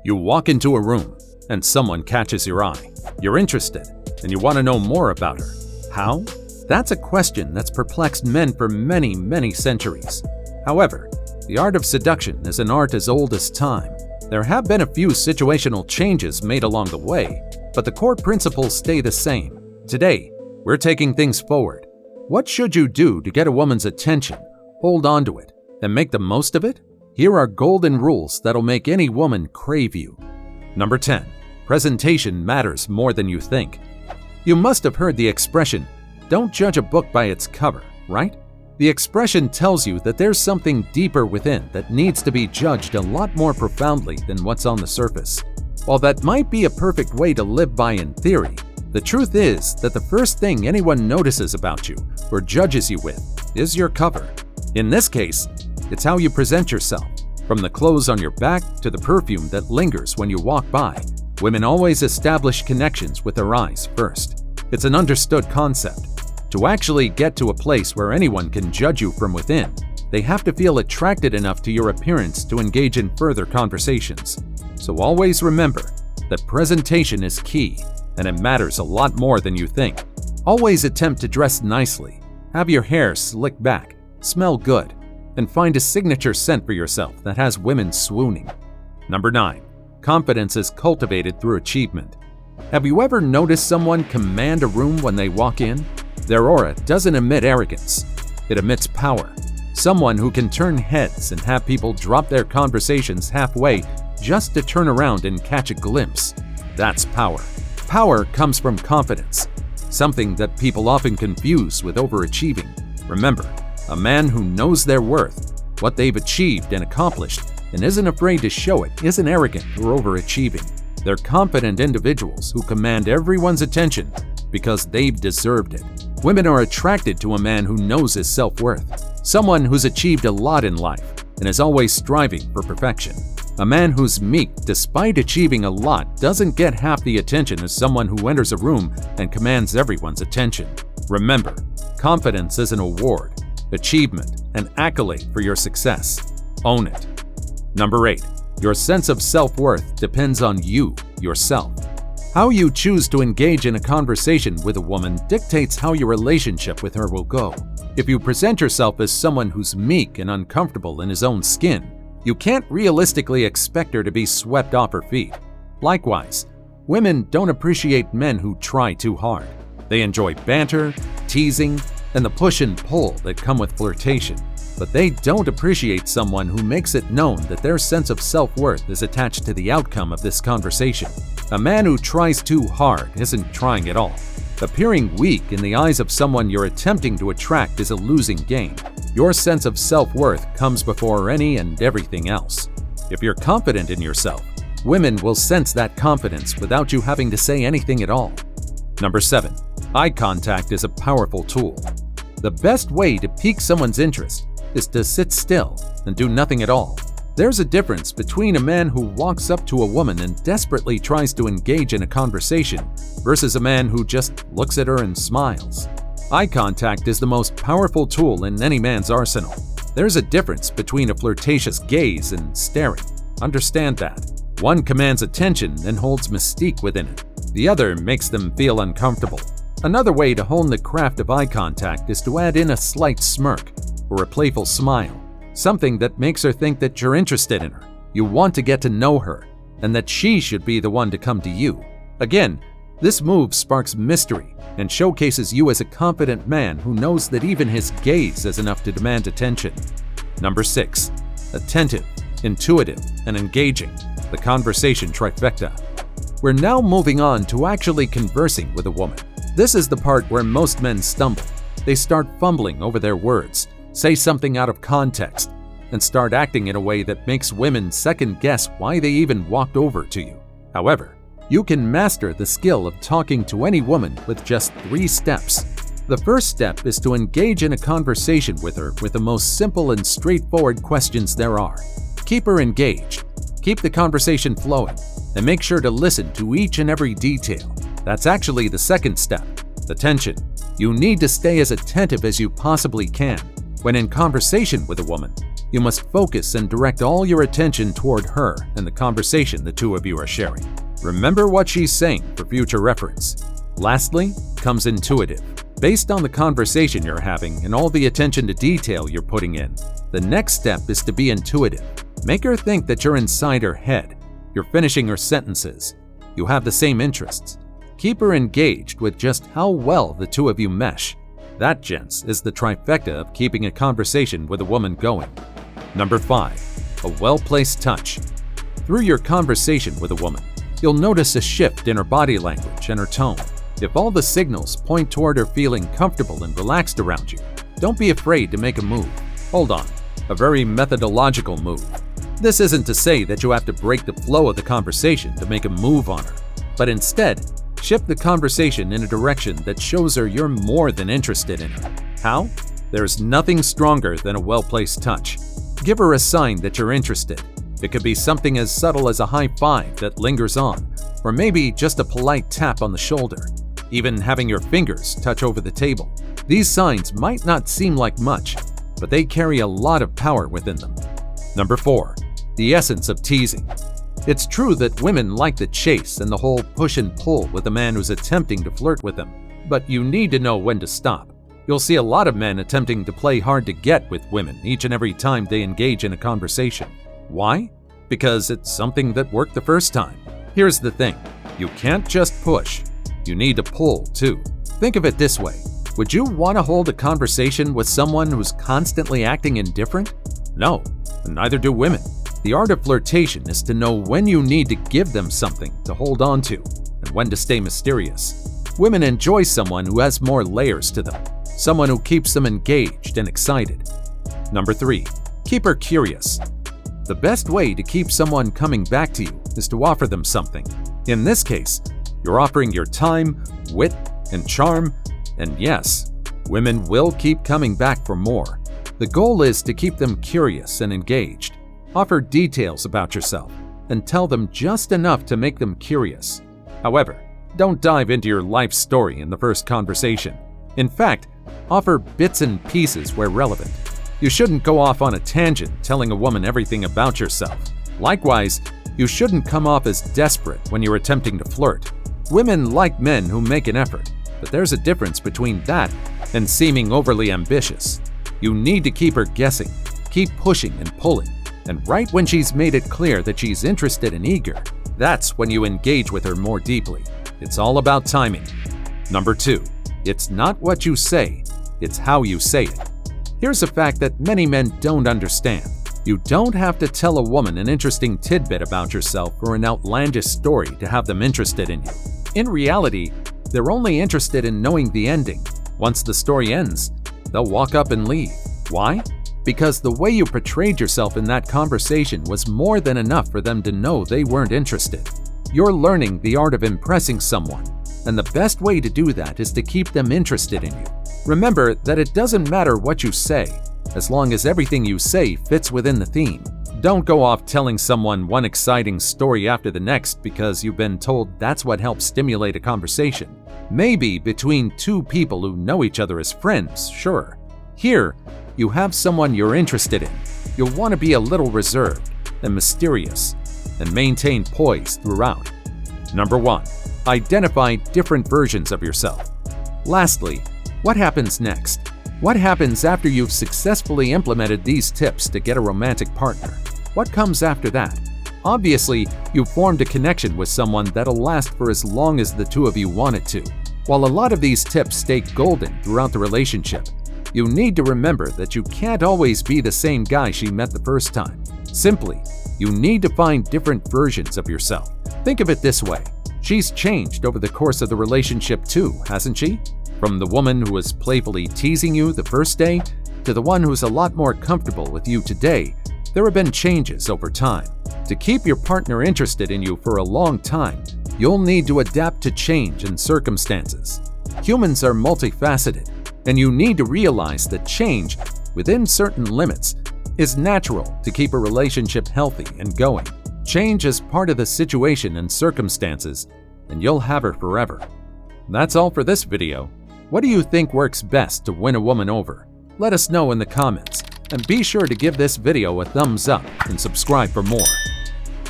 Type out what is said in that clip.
You walk into a room, and someone catches your eye. You're interested, and you want to know more about her. How? That's a question that's perplexed men for many, many centuries. However, the art of seduction is an art as old as time. There have been a few situational changes made along the way, but the core principles stay the same. Today, we're taking things forward. What should you do to get a woman's attention, hold on to it, and make the most of it? Here are golden rules that'll make any woman crave you. Number 10. Presentation matters more than you think. You must have heard the expression, "Don't judge a book by its cover," right? The expression tells you that there's something deeper within that needs to be judged a lot more profoundly than what's on the surface. While that might be a perfect way to live by in theory, the truth is that the first thing anyone notices about you or judges you with is your cover. In this case, it's how you present yourself. From the clothes on your back to the perfume that lingers when you walk by, women always establish connections with their eyes first. It's an understood concept. To actually get to a place where anyone can judge you from within, they have to feel attracted enough to your appearance to engage in further conversations. So always remember that presentation is key, and it matters a lot more than you think. Always attempt to dress nicely, have your hair slicked back, smell good, and find a signature scent for yourself that has women swooning. Number 9. Confidence is cultivated through achievement. Have you ever noticed someone command a room when they walk in? Their aura doesn't emit arrogance. It emits power. Someone who can turn heads and have people drop their conversations halfway just to turn around and catch a glimpse. That's power. Power comes from confidence, something that people often confuse with overachieving. Remember, a man who knows their worth, what they've achieved and accomplished, and isn't afraid to show it isn't arrogant or overachieving. They're confident individuals who command everyone's attention because they've deserved it. Women are attracted to a man who knows his self-worth, someone who's achieved a lot in life and is always striving for perfection. A man who's meek despite achieving a lot doesn't get half the attention as someone who enters a room and commands everyone's attention. Remember, confidence is an award, achievement, an accolade for your success. Own it. Number 8. Your sense of self-worth depends on you, yourself. How you choose to engage in a conversation with a woman dictates how your relationship with her will go. If you present yourself as someone who's meek and uncomfortable in his own skin, you can't realistically expect her to be swept off her feet. Likewise, women don't appreciate men who try too hard. They enjoy banter, teasing, and the push and pull that come with flirtation. But they don't appreciate someone who makes it known that their sense of self-worth is attached to the outcome of this conversation. A man who tries too hard isn't trying at all. Appearing weak in the eyes of someone you're attempting to attract is a losing game. Your sense of self-worth comes before any and everything else. If you're confident in yourself, women will sense that confidence without you having to say anything at all. Number 7. Eye contact is a powerful tool. The best way to pique someone's interest is to sit still and do nothing at all. There's a difference between a man who walks up to a woman and desperately tries to engage in a conversation versus a man who just looks at her and smiles. Eye contact is the most powerful tool in any man's arsenal. There's a difference between a flirtatious gaze and staring. Understand that. One commands attention and holds mystique within it. The other makes them feel uncomfortable. Another way to hone the craft of eye contact is to add in a slight smirk or a playful smile, something that makes her think that you're interested in her, you want to get to know her, and that she should be the one to come to you. Again, this move sparks mystery and showcases you as a confident man who knows that even his gaze is enough to demand attention. Number 6. Attentive, intuitive, and engaging. The conversation trifecta. We're now moving on to actually conversing with a woman. This is the part where most men stumble. They start fumbling over their words, say something out of context, and start acting in a way that makes women second-guess why they even walked over to you. However, you can master the skill of talking to any woman with just 3 steps. The first step is to engage in a conversation with her with the most simple and straightforward questions there are. Keep her engaged, keep the conversation flowing, and make sure to listen to each and every detail. That's actually the second step, attention. You need to stay as attentive as you possibly can. When in conversation with a woman, You must focus and direct all your attention toward her and the conversation the two of you are sharing. Remember what she's saying for future reference. Lastly, comes intuitive. Based on the conversation you're having and all the attention to detail you're putting in, the next step is to be intuitive. Make her think that you're inside her head. You're finishing her sentences. You have the same interests. Keep her engaged with just how well the two of you mesh. That, gents, is the trifecta of keeping a conversation with a woman going. Number 5. A well-placed touch. Through your conversation with a woman, you'll notice a shift in her body language and her tone. If all the signals point toward her feeling comfortable and relaxed around you, don't be afraid to make a move. Hold on, a very methodological move. This isn't to say that you have to break the flow of the conversation to make a move on her, but instead, shift the conversation in a direction that shows her you're more than interested in her. How? There's nothing stronger than a well-placed touch. Give her a sign that you're interested. It could be something as subtle as a high five that lingers on, or maybe just a polite tap on the shoulder, even having your fingers touch over the table. These signs might not seem like much, but they carry a lot of power within them. Number 4. The essence of teasing. It's true that women like the chase and the whole push and pull with a man who's attempting to flirt with them, but you need to know when to stop. You'll see a lot of men attempting to play hard to get with women each and every time they engage in a conversation. Why? Because it's something that worked the first time. Here's the thing, you can't just push, you need to pull too. Think of it this way, would you want to hold a conversation with someone who's constantly acting indifferent? No, and neither do women. The art of flirtation is to know when you need to give them something to hold on to and when to stay mysterious. Women enjoy someone who has more layers to them, someone who keeps them engaged and excited. Number 3. Keep her curious. The best way to keep someone coming back to you is to offer them something. In this case, you're offering your time, wit, and charm, and yes, women will keep coming back for more. The goal is to keep them curious and engaged. Offer details about yourself and tell them just enough to make them curious. However, don't dive into your life story in the first conversation. In fact, offer bits and pieces where relevant. You shouldn't go off on a tangent telling a woman everything about yourself. Likewise, you shouldn't come off as desperate when you're attempting to flirt. Women like men who make an effort, but there's a difference between that and seeming overly ambitious. You need to keep her guessing, keep pushing and pulling, and right when she's made it clear that she's interested and eager, that's when you engage with her more deeply. It's all about timing. Number 2. It's not what you say, it's how you say it. Here's a fact that many men don't understand. You don't have to tell a woman an interesting tidbit about yourself or an outlandish story to have them interested in you. In reality, they're only interested in knowing the ending. Once the story ends, they'll walk up and leave. Why? Because the way you portrayed yourself in that conversation was more than enough for them to know they weren't interested. You're learning the art of impressing someone, and the best way to do that is to keep them interested in you. Remember that it doesn't matter what you say, as long as everything you say fits within the theme. Don't go off telling someone one exciting story after the next because you've been told that's what helps stimulate a conversation. Maybe between two people who know each other as friends, sure. Here, you have someone you're interested in. You'll want to be a little reserved and mysterious and maintain poise throughout. Number 1. Identify different versions of yourself. Lastly, what happens next? What happens after you've successfully implemented these tips to get a romantic partner? What comes after that? Obviously, you've formed a connection with someone that'll last for as long as the two of you want it to. While a lot of these tips stay golden throughout the relationship, you need to remember that you can't always be the same guy she met the first time. Simply, you need to find different versions of yourself. Think of it this way. She's changed over the course of the relationship too, hasn't she? From the woman who was playfully teasing you the first day to the one who's a lot more comfortable with you today, there have been changes over time. To keep your partner interested in you for a long time, you'll need to adapt to change and circumstances. Humans are multifaceted, and you need to realize that change, within certain limits, is natural to keep a relationship healthy and going. Change is part of the situation and circumstances, and you'll have her forever. That's all for this video. What do you think works best to win a woman over? Let us know in the comments. And be sure to give this video a thumbs up and subscribe for more.